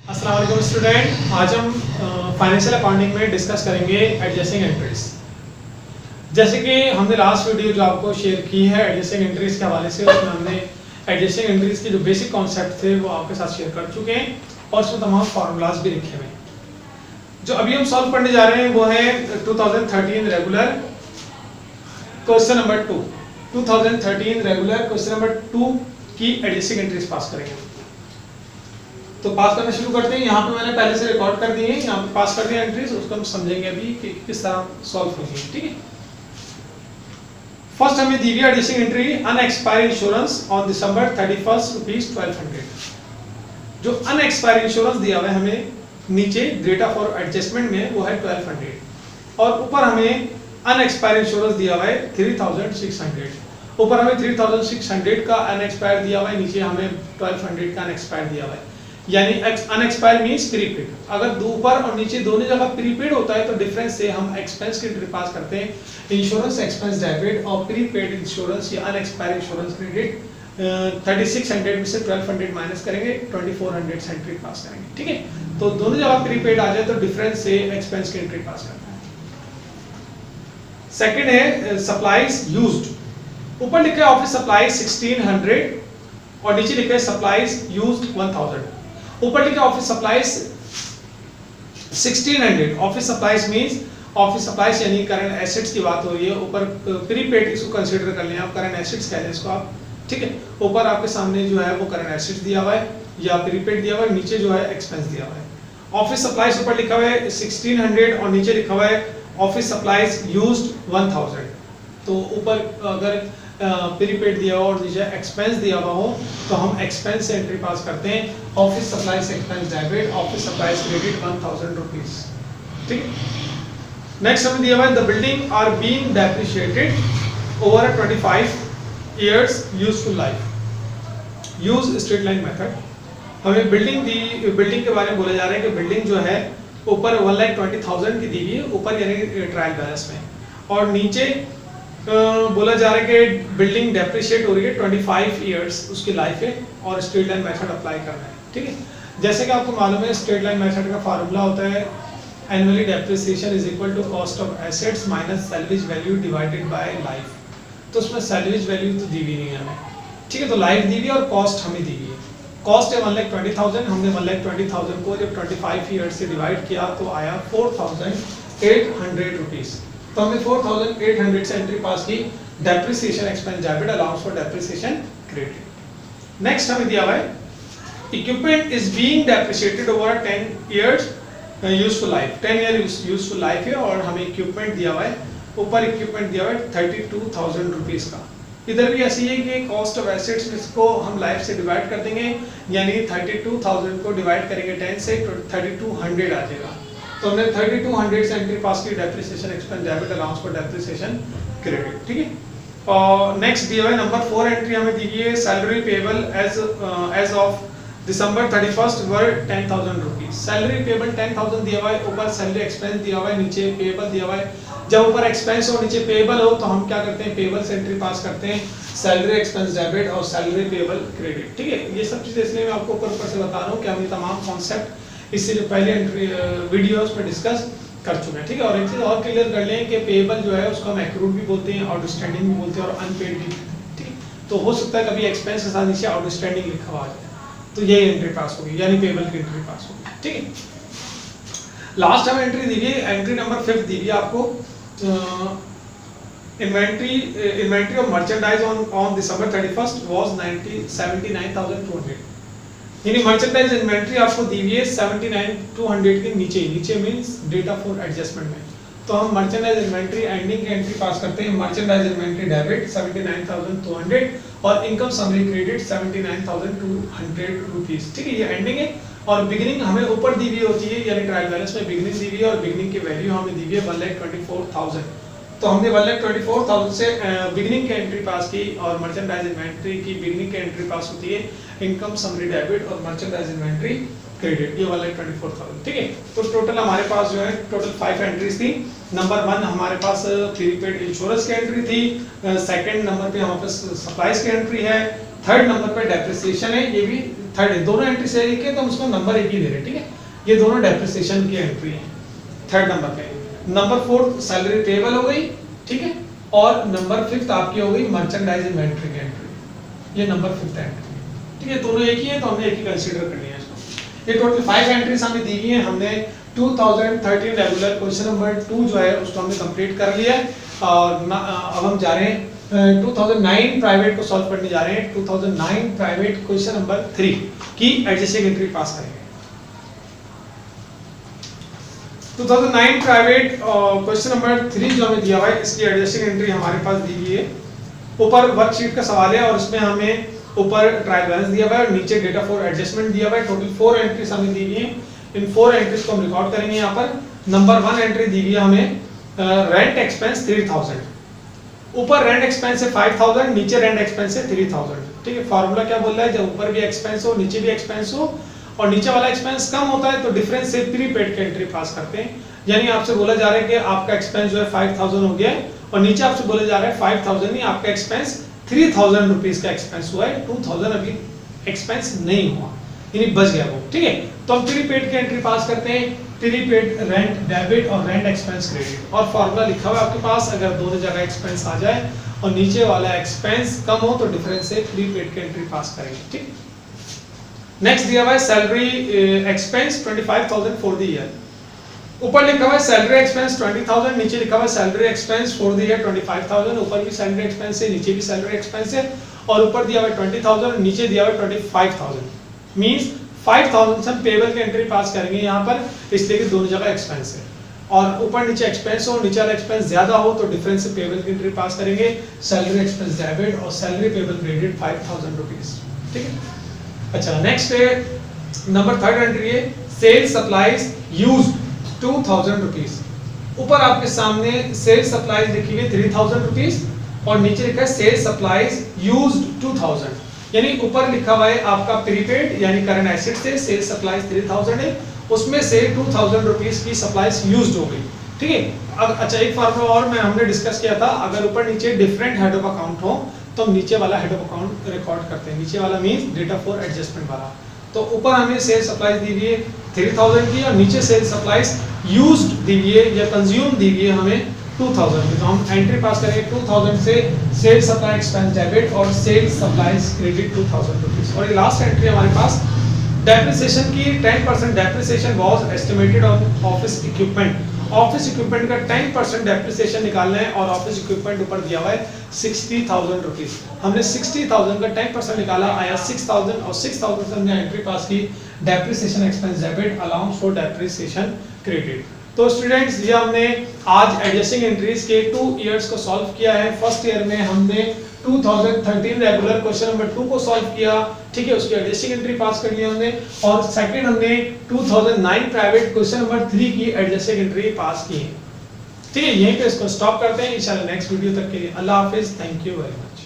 अस्सलाम वालेकुम स्टूडेंट, आज हम फाइनेंशियल अकाउंटिंग में डिस्कस करेंगे एडजस्टिंग एंट्रीज। जैसे कि हमने लास्ट वीडियो जो आपको शेयर की है एडजस्टिंग एंट्रीज के हवाले से, उसमें हमने एडजस्टिंग एंट्रीज के जो बेसिक कॉन्सेप्ट थे वो आपके साथ शेयर कर चुके हैं और उसमें तमाम फार्मूलाज भी लिखे हुए हैं। जो अभी हम सॉल्व करने जा रहे हैं वो है 2013 regular question number 2। 2013 regular question number 2 की एडजस्टिंग एंट्रीज पास करेंगे। तो पास करना शुरू करते हैं। यहाँ पे मैंने पहले से रिकॉर्ड कर दी है, यहाँ पे पास कर दिया एंट्रीज, उसको हम समझेंगे अभी कि किस तरह सॉल्व होगी। ठीक है, फर्स्ट हमें दी हुई adjusting entry unexpired insurance on December 31 rupees 1200। जो अनएक्सपायर्ड इंश्योरेंस दिया हुआ है हमें नीचे डेटा फॉर एडजस्टमेंट में वो है 1200 और ऊपर हमें अनएक्सपायर्ड इंश्योरेंस दिया हुआ है 3600। ऊपर हमें 3600 का अनएक्सपायर्ड दिया हुआ है, नीचे हमें 1200 का अनएक्सपायर्ड दिया हुआ है। यानी अनएक्सपायर्ड मींस प्रीपेड। अगर ऊपर और नीचे दोनों जगह प्रीपेड होता है तो डिफरेंस से हम एक्सपेंस की एंट्री पास करते हैं। इंश्योरेंस एक्सपेंस डेबिट और प्रीपेड इंश्योरेंस या अनएक्सपायर्ड इंश्योरेंस क्रेडिट 3600 में से 1200 माइनस करेंगे, 2400 से एंट्री पास करेंगे। ठीक है, तो दोनों जगह प्रीपेड आ जाए तो डिफरेंस से एक्सपेंस की एंट्री पास करते हैं। सेकंड है सप्लाईज यूज्ड। ऊपर लिखा है ऑफिस सप्लाईज 1600 और नीचे लिखा है सप्लाईज यूज्ड 1000। ऊपर लिखा office supplies 1600। Office supplies means office supplies यानी करंट एसेट्स की बात हो रही है। ऊपर प्रीपेड इसको कंसीडर कर लें आप, करंट एसेट्स कह लें इसको आप। ठीक है, ऊपर आपके सामने जो है वो करंट एसेट्स दिया हुआ है या प्रीपेड दिया हुआ है, नीचे जो है एक्सपेंस दिया हुआ है। ऑफिस सप्लाईज ऊपर लिखा हुआ है 1600 और नीचे लिखा हुआ है ऑफिस सप्लाईज यूज्ड 1000। तो ऊपर अगर प्रीपेड दिया हो और नीचे एक्सपेंस दिया हुआ हो तो हम एक्सपेंस से एंट्री पास करते हैं। Office supplies expense debit, office supplies credit 1000 rupees. ठीक है, नेक्स्ट हमें दिया हुआ है the building are being depreciated over 25 years useful life. Use straight line method. हमें बिल्डिंग के बारे में बोला जा रहा है कि बिल्डिंग जो है ऊपर 1,20,000 की दी हुई है, ऊपर यानी ट्रायल बैलेंस में, और नीचे बोला जा रहा है कि बिल्डिंग डेप्रिशिएट हो रही है 25 इयर्स उसकी लाइफ है और स्ट्रेट लाइन मेथड अप्लाई करना है। ठीक है, जैसे कि आपको मालूम है स्ट्रेट लाइन मेथड का फार्मूला होता है annually depreciation is equal to cost of assets minus salvage value divided by life. तो उसमें सैलवेज वैल्यू तो दी हुई नहीं है हमें। ठीक है, तो लाइफ दी हुई है और कॉस्ट हमें दी हुई है। कॉस्ट है 1,20,000, हमने 1,20,000 को जब 25 ईयर्स से डिवाइड किया तो आया 4,800 रुपीज। तो हमने 4,800 से एंट्री पास की। Depreciation expense debit, allowance for depreciation credit. Next हमें दिया हुआ है equipment is being depreciated over 10 years useful life. 10 year useful life है और हमें इक्विपमेंट दिया हुआ है, ऊपर इक्विपमेंट दिया हुआ है 32,000 रुपीज का। इधर भी ऐसी है कि कॉस्ट ऑफ एसेट्स इसको हम लाइफ से डिवाइड कर देंगे, यानी 32,000 को डिवाइड करेंगे 10 से 3200 आ जाएगा। तो हमने 3200 से एंट्री पास की, depreciation expense debit, allowance for depreciation credit. ठीक है, और नेक्स्ट दिया हुआ है नंबर 4 एंट्री हमें दी गई है salary payable as of December 31 were 10,000 rupees. Salary payable 10,000 दिया हुआ है, ऊपर सैलरी एक्सपेंस दिया हुआ है, नीचे पेबल दिया हुआ है। जब ऊपर एक्सपेंस और नीचे पेबल हो तो हम क्या करते हैं, पेबल से एंट्री पास करते हैं, सैलरी एक्सपेंस डेबिट और सैलरी पेबल क्रेडिट। ठीक है, ये सब चीजें इसलिए मैं आपको ऊपर से बता रहा हूँ कि हम ये तमाम कॉन्सेप्ट इससे जो पहले एंट्री वीडियोस में डिस्कस कर चुके हैं। ठीक है, और एक चीज और क्लियर कर लें कि पेबल जो है उसको हम एक्रूड भी बोलते हैं, आउटस्टैंडिंग भी बोलते हैं और अनपेड भी। ठीक, तो हो सकता है कभी एक्सपेंस के साथ नीचे आउटस्टैंडिंग लिखा हुआ आ जाए तो ये एंट्री पास होगी, यानी पेबल की एंट्री पास होगी। ठीक है, लास्ट हमें एंट्री दी है, एंट्री नंबर 5 दी है आपको inventory of merchandise on December 31 was 79,200। यानी मर्चेंडाइज इन्वेंट्री आपको दी हुई है 79,200 के नीचे मींस डेटा फॉर एडजस्टमेंट में। तो हम मर्चेंडाइज इन्वेंट्री एंडिंग की एंट्री पास करते हैं, मर्चेंडाइज इन्वेंट्री डेबिट 79,200 और इनकम समरी क्रेडिट 79,200 रुपीज। ठीक है, ये एंडिंग है और बिगिनिंग हमें ऊपर दी हुई होती है, यानी ट्रायल बैलेंस में बिगिनिंग दी हुई है और बिगिनिंग की वैल्यू हमें दी हुई है 1,24,000। तो हमने 1,24,000 से बिगिनिंग की एंट्री पास की और मर्चेंडाइज इन्वेंट्री की बिगिनिंग की एंट्री पास होती है इनकम समरी डेबिट और मर्चेंडाइज इन्वेंट्री क्रेडिट, ये 1,24,000। ठीक है, तो टोटल हमारे पास जो है टोटल 5 एंट्रीज थी। नंबर 1 हमारे पास प्रीपेड इंश्योरेंस की एंट्री थी, सेकंड नंबर पे हमारे पास सप्लाईज की एंट्री है, थर्ड नंबर पे डेप्रिसिएशन है, ये भी थर्ड है, दोनों एंट्री सही लिखे तो हम उसको नंबर एक ही दे रहे हैं, ठीक है। ये दोनों डेप्रिसिएशन की एंट्री है थर्ड नंबर पे। नंबर फोर्थ सैलरी पेबल हो गई, ठीक है, और नंबर फिफ्थ आपकी हो गई मर्चेंडाइज इन्वेंटरी की एंट्री, ये नंबर फिफ्थ एंट्री, ठीक है। दोनों एक ही है तो हमने एक ही कंसीडर करनी है इसको। ये टोटल 5 एंट्रीज हमें दी गई हैं। हमने 2013 रेगुलर क्वेश्चन नंबर 2 जो है उसको हमने कंप्लीट कर लिया है और अब हम जा रहे हैं 2009 प्राइवेट को सॉल्व करने जा रहे हैं। 2009 प्राइवेट क्वेश्चन नंबर 3 की एडजस्टिंग एंट्री पास करेंगे। 2009 प्राइवेट क्वेश्चन नंबर 3 जो हमें दिया हुआ है इसकी एडजस्टिंग एंट्री हमारे पास दी गई है। ऊपर वर्कशीट का सवाल है और इसमें हमें ऊपर ट्रायल बैलेंस दिया हुआ है और नीचे डेटा फॉर एडजस्टमेंट दिया हुआ है। टोटल 4 एंट्रीज हमें दी गई हैं। इन 4 एंट्रीज को हम रिकॉर्ड करेंगे यहाँ पर। नंबर 1 एंट्री दी गई है हमें रेंट एक्सपेंस 3000। ऊपर रेंट एक्सपेंस है 5000, नीचे रेंट एक्सपेंस है 3000, ठीक है। फार्मूला क्या बोल रहा है, जब ऊपर भी एक्सपेंस हो नीचे भी एक्सपेंस हो और नीचे वाला एक्सपेंस कम होता है तो डिफरेंस से प्रीपेड की एंट्री पास करते हैं। यानी आपसे बोला जा रहा है कि आपका एक्सपेंस जो है 5000 हो गया है और नीचे आपसे बोला जा रहा है 5000 नहीं, आपका एक्सपेंस 3000 रुपीस का एक्सपेंस हुआ है, 2000 अभी एक्सपेंस नहीं हुआ, यानी बच गया वो, ठीक है। तो हम प्रीपेड की एंट्री पास करते हैं, प्रीपेड रेंट डेबिट और रेंट एक्सपेंस क्रेडिट, और फार्मूला लिखा हुआ है आपके पास। अगर दोनों जगह एक्सपेंस आ जाए और नीचे वाला एक्सपेंस कम हो तो डिफरेंस से प्रीपेड की एंट्री पास करेंगे, ठीक। नेक्स्ट दिया हुआ है salary expense 25000 for the year. ऊपर लिखा हुआ है सैलरी एक्सपेंस 20000, नीचे लिखा हुआ है salary expense for the year 25000। ऊपर भी सैलरी एक्सपेंस है, नीचे भी सैलरी एक्सपेंस है और ऊपर दिया हुआ है 20000, नीचे दिया हुआ है 25000। मींस 5000 से हम पेबल की एंट्री पास करेंगे यहाँ पर, इसलिए कि दोनों जगह एक्सपेंस है और ऊपर नीचे एक्सपेंस हो, नीचे वाला एक्सपेंस ज्यादा हो तो डिफरेंस से पेबल की एंट्री पास करेंगे। सैलरी एक्सपेंस डेबिट और सैलरी पेबल क्रेडिट 5000 रुपीज, ठीक है। अच्छा, नेक्स्ट है नंबर 3 एंट्री है सेल सप्लाईज यूज्ड 2000 रुपीज। ऊपर आपके सामने सेल सप्लाईज लिखी हुई 3000 रुपीज और नीचे लिखा है सेल सप्लाईज यूज्ड 2000, यानी ऊपर लिखा हुआ है आपका प्रीपेड यानी करंट एसेट से सेल सप्लाईज 3000 है, उसमें से 2000 रुपीस की सप्लाईज यूज्ड हो गई, ठीक है। अब अच्छा एक फार्मूला और मैं हमने डिस्कस किया था, अगर ऊपर नीचे डिफरेंट हेड ऑफ अकाउंट हो तो हम नीचे वाला हेड ऑफ अकाउंट रिकॉर्ड करते हैं। नीचे वाला मींस डेटा फॉर एडजस्टमेंट वाला। तो ऊपर हमें सेल सप्लाईज दी हुई है 3000 की और नीचे सेल सप्लाईज यूज्ड दी हुई है या कंज्यूम दी हुई है हमें 2000 की। तो हम एंट्री पास करेंगे 2000 से सेल सप्लाई एक्सपेंस डेबिट और सेल सप्लाईज क्रेडिट 2000 रुपीस। और ये लास्ट एंट्री हमारे पास डेप्रिसिएशन की 10% depreciation was estimated on office equipment. Office equipment का 10% डेप्रिसिएशन निकालना है और ऑफिस इक्विपमेंट ऊपर दिया हुआ है 60000 रुपीस। हमने 60000 का 10% निकाला, आया 6000 और 6000 से हमने एंट्री पास की depreciation expense debit allowance for depreciation credit. तो स्टूडेंट्स ये हमने आज एडजस्टिंग एंट्रीज के 2 इयर्स को सॉल्व किया है। फर्स्ट ईयर में हमने 2013 रेगुलर क्वेश्चन नंबर 2 को सॉल्व किया, ठीक है, उसकी एडजस्टिंग एंट्री पास कर लिया हमने। और सेकंड हमने 2009 प्राइवेट क्वेश्चन नंबर 3 की एडजस्टिंग एंट्री पास की है, ठीक है। यहीं पे इसको स्टॉप करते हैं। इंशाल्लाह नेक्स्ट वीडियो तक के लिए अल्लाह हाफिज, थैंक यू वेरी मच।